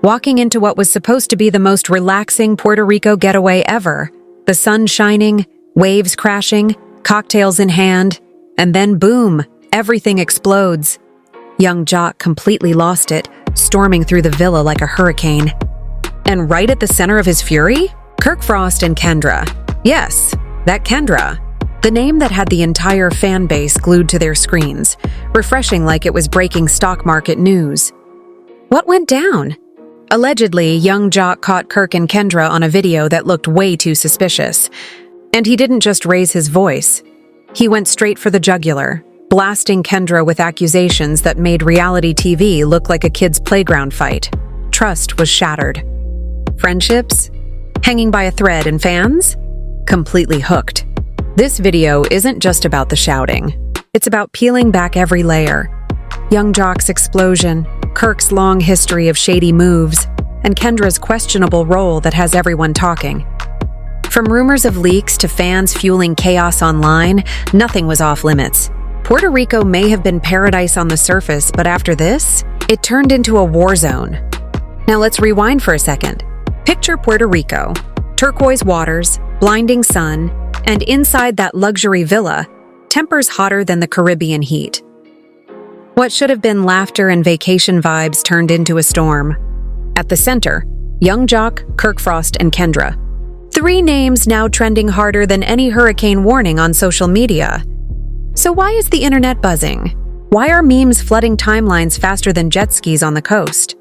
walking into what was supposed to be the most relaxing Puerto Rico getaway ever. The sun shining, waves crashing, cocktails in hand, and then boom, everything explodes. Young Jock completely lost it, storming through the villa like a hurricane. And right at the center of his fury? Kirk Frost and Kendra. Yes, that Kendra. The name that had the entire fan base glued to their screens, refreshing like it was breaking stock market news. What went down? Allegedly, young Jock caught Kirk and Kendra on a video that looked way too suspicious. And he didn't just raise his voice. He went straight for the jugular, blasting Kendra with accusations that made reality TV look like a kid's playground fight. Trust was shattered. Friendships? Hanging by a thread, and fans? Completely hooked. This video isn't just about the shouting. It's about peeling back every layer. Young Jock's explosion, Kirk's long history of shady moves, and Kendra's questionable role that has everyone talking. From rumors of leaks to fans fueling chaos online, nothing was off limits. Puerto Rico may have been paradise on the surface, but after this, it turned into a war zone. Now let's rewind for a second. Picture Puerto Rico, turquoise waters, blinding sun, and inside that luxury villa, tempers hotter than the Caribbean heat. What should have been laughter and vacation vibes turned into a storm. At the center, young Jock, Kirk Frost, and Kendra. 3 names now trending harder than any hurricane warning on social media. So why is the internet buzzing? Why are memes flooding timelines faster than jet skis on the coast?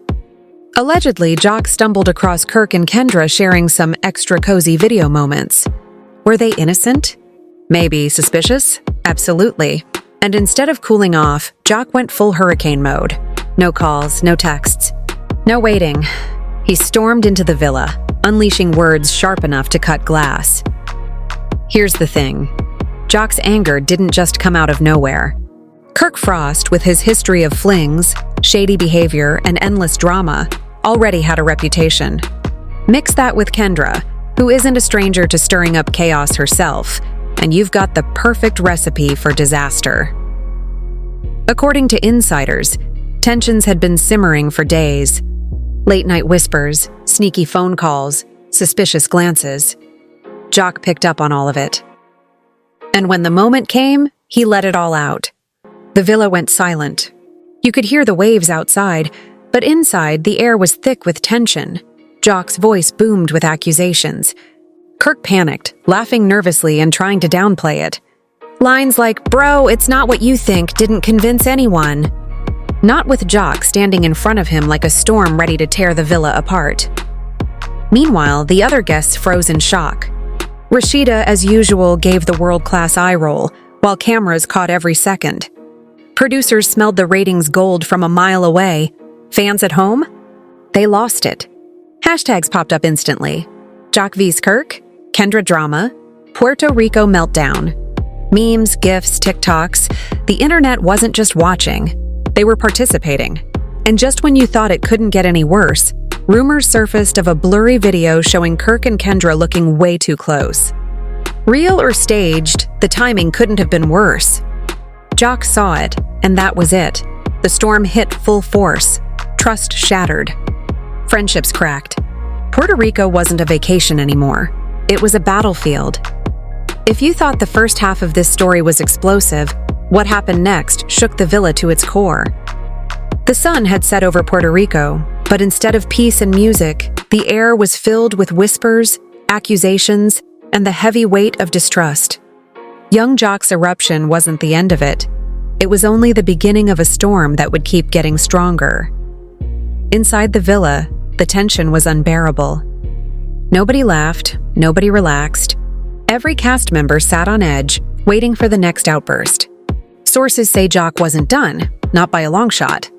Allegedly, Jock stumbled across Kirk and Kendra sharing some extra cozy video moments. Were they innocent? Maybe suspicious? Absolutely. And instead of cooling off, Jock went full hurricane mode. No calls, no texts, no waiting. He stormed into the villa, unleashing words sharp enough to cut glass. Here's the thing. Jock's anger didn't just come out of nowhere. Kirk Frost, with his history of flings, shady behavior, and endless drama, already had a reputation. Mix that with Kendra, who isn't a stranger to stirring up chaos herself, and you've got the perfect recipe for disaster. According to insiders, tensions had been simmering for days. Late-night whispers, sneaky phone calls, suspicious glances. Jock picked up on all of it. And when the moment came, he let it all out. The villa went silent. You could hear the waves outside, but inside the air was thick with tension. Jock's voice boomed with accusations. Kirk panicked, laughing nervously and trying to downplay it. Lines like, "Bro, it's not what you think," didn't convince anyone. Not with Jock standing in front of him like a storm ready to tear the villa apart. Meanwhile, the other guests froze in shock. Rashida, as usual, gave the world-class eye roll, while cameras caught every second. Producers smelled the ratings gold from a mile away. Fans at home? They lost it. Hashtags popped up instantly. Jock vs. Kirk, Kendra drama, Puerto Rico meltdown. Memes, GIFs, TikToks. The internet wasn't just watching. They were participating. And just when you thought it couldn't get any worse, rumors surfaced of a blurry video showing Kirk and Kendra looking way too close. Real or staged, the timing couldn't have been worse. Jock saw it, and that was it. The storm hit full force. Trust shattered. Friendships cracked. Puerto Rico wasn't a vacation anymore. It was a battlefield. If you thought the first half of this story was explosive, what happened next shook the villa to its core. The sun had set over Puerto Rico, but instead of peace and music, the air was filled with whispers, accusations, and the heavy weight of distrust. Young Jock's eruption wasn't the end of it. It was only the beginning of a storm that would keep getting stronger. Inside the villa, the tension was unbearable. Nobody laughed, nobody relaxed. Every cast member sat on edge, waiting for the next outburst. Sources say Jock wasn't done, not by a long shot.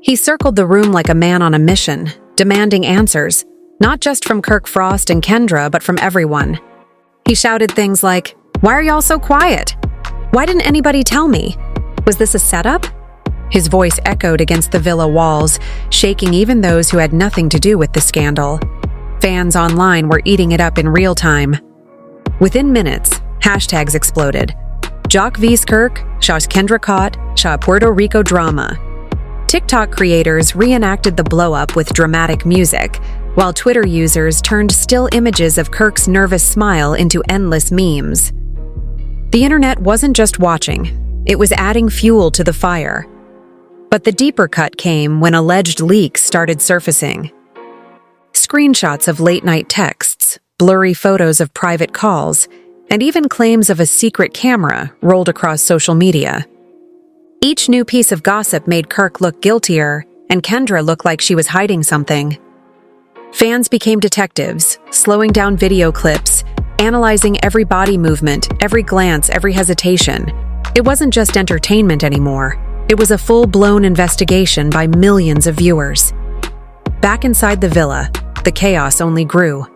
He circled the room like a man on a mission, demanding answers, not just from Kirk Frost and Kendra, but from everyone. He shouted things like, "Why are y'all so quiet? Why didn't anybody tell me? Was this a setup?" His voice echoed against the villa walls, shaking even those who had nothing to do with the scandal. Fans online were eating it up in real time. Within minutes, hashtags exploded. Jock vs. Kirk, Shaw's Kendra caught, Shaw Puerto Rico drama. TikTok creators reenacted the blow-up with dramatic music, while Twitter users turned still images of Kirk's nervous smile into endless memes. The internet wasn't just watching, it was adding fuel to the fire. But the deeper cut came when alleged leaks started surfacing. Screenshots of late-night texts, blurry photos of private calls, and even claims of a secret camera rolled across social media. Each new piece of gossip made Kirk look guiltier, and Kendra look like she was hiding something. Fans became detectives, slowing down video clips, analyzing every body movement, every glance, every hesitation. It wasn't just entertainment anymore. It was a full-blown investigation by millions of viewers. Back inside the villa, the chaos only grew.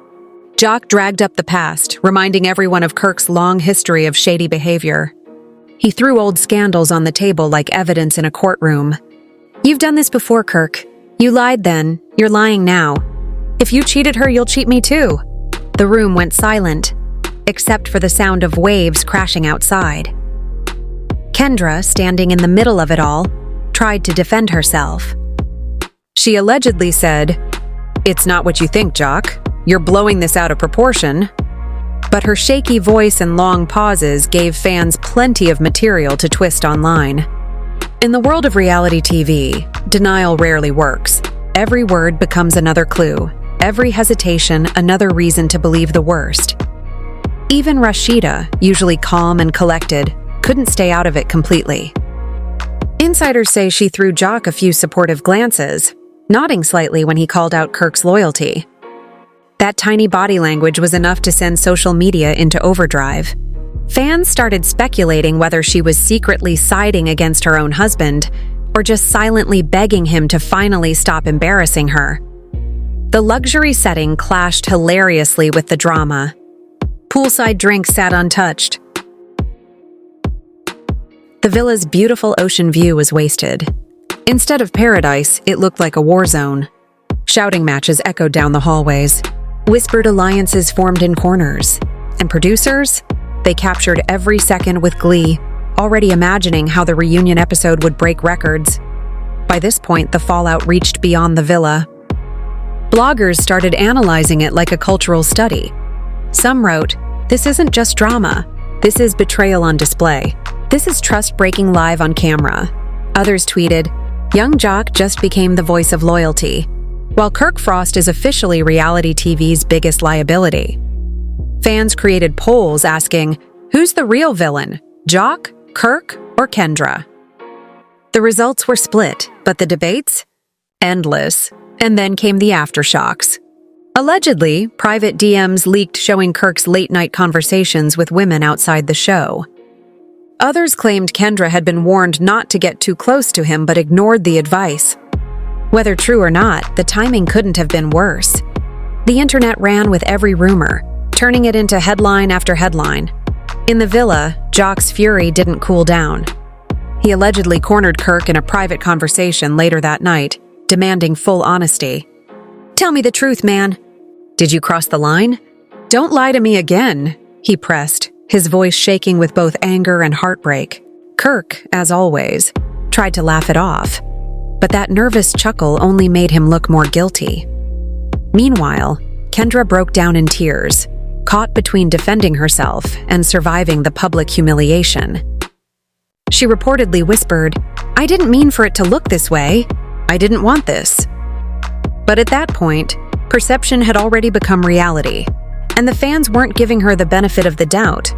Jock dragged up the past, reminding everyone of Kirk's long history of shady behavior. He threw old scandals on the table like evidence in a courtroom. "You've done this before, Kirk. You lied then. You're lying now. If you cheated her, you'll cheat me too." The room went silent, except for the sound of waves crashing outside. Kendra, standing in the middle of it all, tried to defend herself. She allegedly said, "It's not what you think, Jock. You're blowing this out of proportion." But her shaky voice and long pauses gave fans plenty of material to twist online. In the world of reality TV, denial rarely works. Every word becomes another clue, every hesitation another reason to believe the worst. Even Rashida, usually calm and collected, couldn't stay out of it completely. Insiders say she threw Jock a few supportive glances, nodding slightly when he called out Kirk's loyalty. That tiny body language was enough to send social media into overdrive. Fans started speculating whether she was secretly siding against her own husband or just silently begging him to finally stop embarrassing her. The luxury setting clashed hilariously with the drama. Poolside drinks sat untouched. The villa's beautiful ocean view was wasted. Instead of paradise, it looked like a war zone. Shouting matches echoed down the hallways. Whispered alliances formed in corners. And producers? They captured every second with glee, already imagining how the reunion episode would break records. By this point, the fallout reached beyond the villa. Bloggers started analyzing it like a cultural study. Some wrote, "This isn't just drama. This is betrayal on display. This is trust breaking live on camera." Others tweeted, "Young Jock just became the voice of loyalty, while Kirk Frost is officially reality TV's biggest liability." Fans created polls asking, who's the real villain, Jock, Kirk, or Kendra? The results were split, but the debates? Endless. And then came the aftershocks. Allegedly, private DMs leaked showing Kirk's late-night conversations with women outside the show. Others claimed Kendra had been warned not to get too close to him but ignored the advice. Whether true or not, the timing couldn't have been worse. The internet ran with every rumor, turning it into headline after headline. In the villa, Jock's fury didn't cool down. He allegedly cornered Kirk in a private conversation later that night, demanding full honesty. "Tell me the truth, man. Did you cross the line? Don't lie to me again," he pressed, his voice shaking with both anger and heartbreak. Kirk, as always, tried to laugh it off, but that nervous chuckle only made him look more guilty. Meanwhile, Kendra broke down in tears, caught between defending herself and surviving the public humiliation. She reportedly whispered, "I didn't mean for it to look this way. I didn't want this." But at that point, perception had already become reality, and the fans weren't giving her the benefit of the doubt.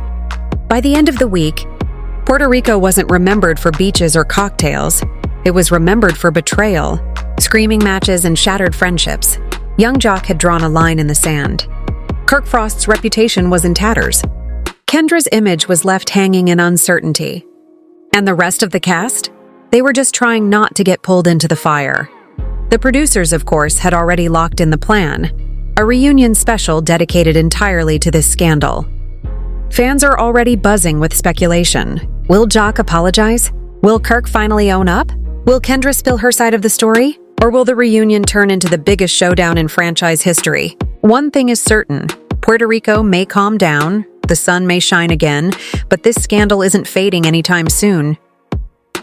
By the end of the week, Puerto Rico wasn't remembered for beaches or cocktails. It was remembered for betrayal, screaming matches, and shattered friendships. Young Jock had drawn a line in the sand. Kirk Frost's reputation was in tatters. Kendra's image was left hanging in uncertainty. And the rest of the cast? They were just trying not to get pulled into the fire. The producers, of course, had already locked in the plan, a reunion special dedicated entirely to this scandal. Fans are already buzzing with speculation. Will Jock apologize? Will Kirk finally own up? Will Kendra spill her side of the story? Or will the reunion turn into the biggest showdown in franchise history? One thing is certain, Puerto Rico may calm down, the sun may shine again, but this scandal isn't fading anytime soon.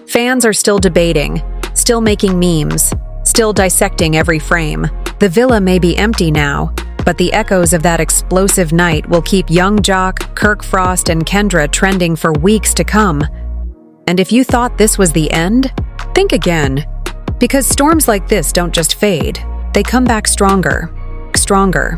Fans are still debating, still still making memes, still dissecting every frame. The villa may be empty now, but the echoes of that explosive night will keep young Jock, Kirk Frost, and Kendra trending for weeks to come. And if you thought this was the end, think again. Because storms like this don't just fade, they come back stronger, stronger.